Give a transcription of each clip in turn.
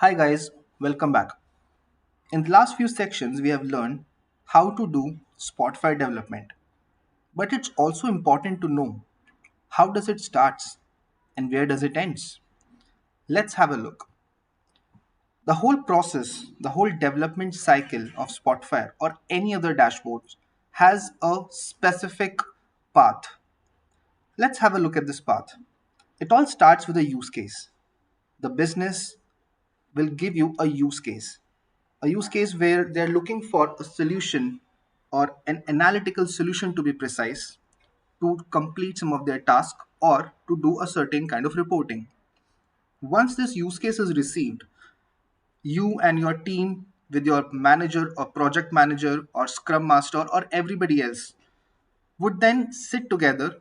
Hi guys, welcome back. In the last few sections, we have learned how to do Spotfire development. But it's also important to know how does it starts and where does it ends. Let's have a look. The whole process, the whole development cycle of Spotfire or any other dashboards has a specific path. Let's have a look at this path. It all starts with a use case. The business will give you a use case where they're looking for a solution or an analytical solution to be precise to complete some of their task or to do a certain kind of reporting. Once this use case is received, you and your team with your manager or project manager or scrum master or everybody else would then sit together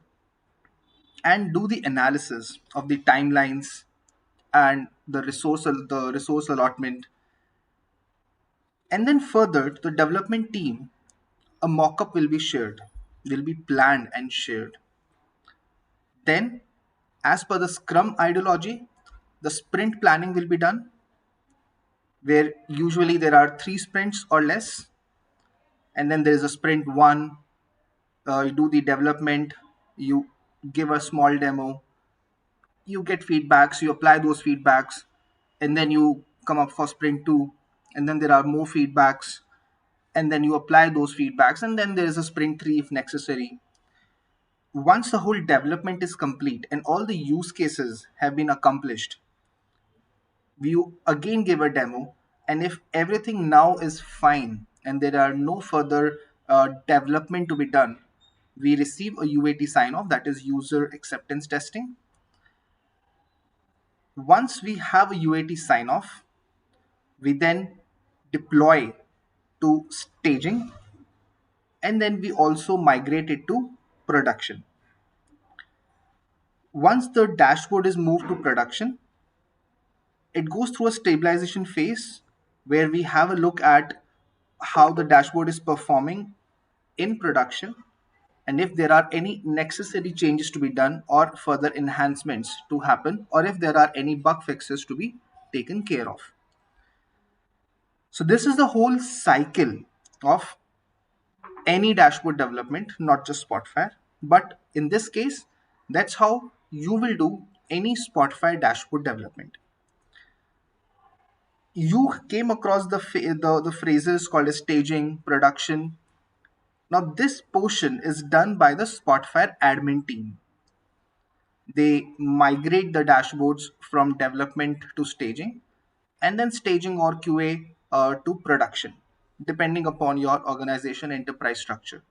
and do the analysis of the timelines and the resource allotment. And then further, to the development team, a mock-up will be shared, will be planned and shared. Then, as per the Scrum ideology, the sprint planning will be done, where usually there are 3 sprints or less, and then there is a sprint one. You do the development, you give a small demo, you get feedbacks, you apply those feedbacks, and then you come up for sprint two, and then there are more feedbacks, and then you apply those feedbacks, and then there is a sprint three if necessary. Once the whole development is complete and all the use cases have been accomplished, we again give a demo. And if everything now is fine and there are no further development to be done, we receive a UAT sign off, that is user acceptance testing. Once we have a UAT sign off, we then deploy to staging, and then we also migrate it to production. Once the dashboard is moved to production, it goes through a stabilization phase where we have a look at how the dashboard is performing in production and if there are any necessary changes to be done or further enhancements to happen, or if there are any bug fixes to be taken care of. So this is the whole cycle of any dashboard development, not just Spotfire, but in this case, that's how you will do any Spotfire dashboard development. You came across the phrases called as staging, production. Now this portion is done by the Spotfire admin team. They migrate the dashboards from development to staging, and then staging or QA to production, depending upon your organization enterprise structure.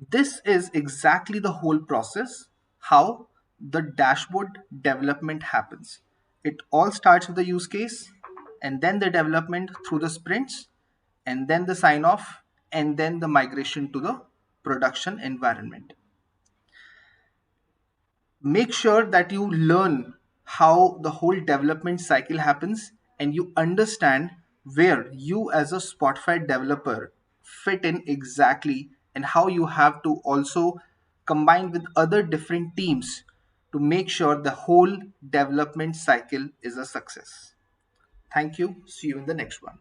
This is exactly the whole process how the dashboard development happens. It all starts with the use case, and then the development through the sprints, and then the sign off, and then the migration to the production environment. Make sure that you learn how the whole development cycle happens and you understand where you as a Spotify developer fit in exactly, and how you have to also combine with other different teams to make sure the whole development cycle is a success. Thank you. See you in the next one.